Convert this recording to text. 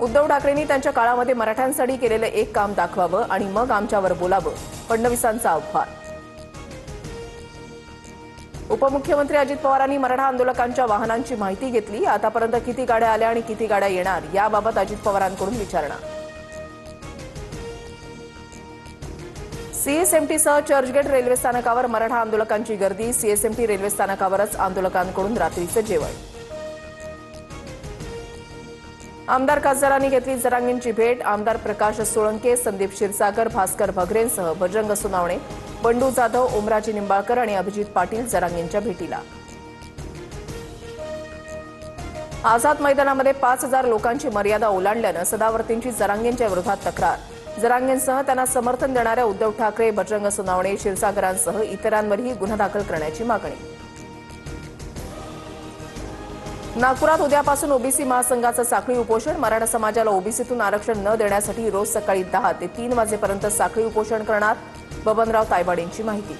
उद्धव ठाकरेंनी त्यांच्या काळामध्ये मराठ्यांसाठी केलेलं एक काम दाखवावं आणि मग आमच्यावर बोलावं, फडणवीसांचं आव्हान. उपमुख्यमंत्री अजित पवारांनी मराठा आंदोलकांच्या वाहनांची माहिती घेतली. आतापर्यंत किती गाड्या आल्या आणि किती गाड्या येणार याबाबत अजित पवारांकडून विचारणा. सीएसएमटीसह चर्चगेट रेल्वे स्थानकावर मराठा आंदोलकांची गर्दी. सीएसएमटी रेल्वे स्थानकावरच आंदोलकांकडून रात्रीचं जेवण. आमदार खासदारांनी घेतली जरांगेंची भेट. आमदार प्रकाश सोळंके, संदीप क्षीरसागर, भास्कर भगरेंसह बजरंग सोनावणे, बंडू जाधव, ओमराजे निंबाळकर आणि अभिजित पाटील जरांगेंच्या भेटीला. आझाद मैदानामध्ये 5,000 लोकांची मर्यादा ओलांडल्यानं सदावर्तींची जरांगेंच्या विरोधात तक्रार. जरांगेंसह त्यांना समर्थन देणाऱ्या उद्धव ठाकरे, बजरंग सोनावणे, क्षीरसागरांसह इतरांवरही गुन्हा दाखल करण्याची मागणी. नागपुरात उद्यापासून ओबीसी महासंघाचं साखळी उपोषण. मराठा समाजाला ओबीसीतून आरक्षण न देण्यासाठी रोज सकाळी 10 ते 3 वाजेपर्यंत साखळी उपोषण करणार. बबनराव तायवाडेंची माहिती.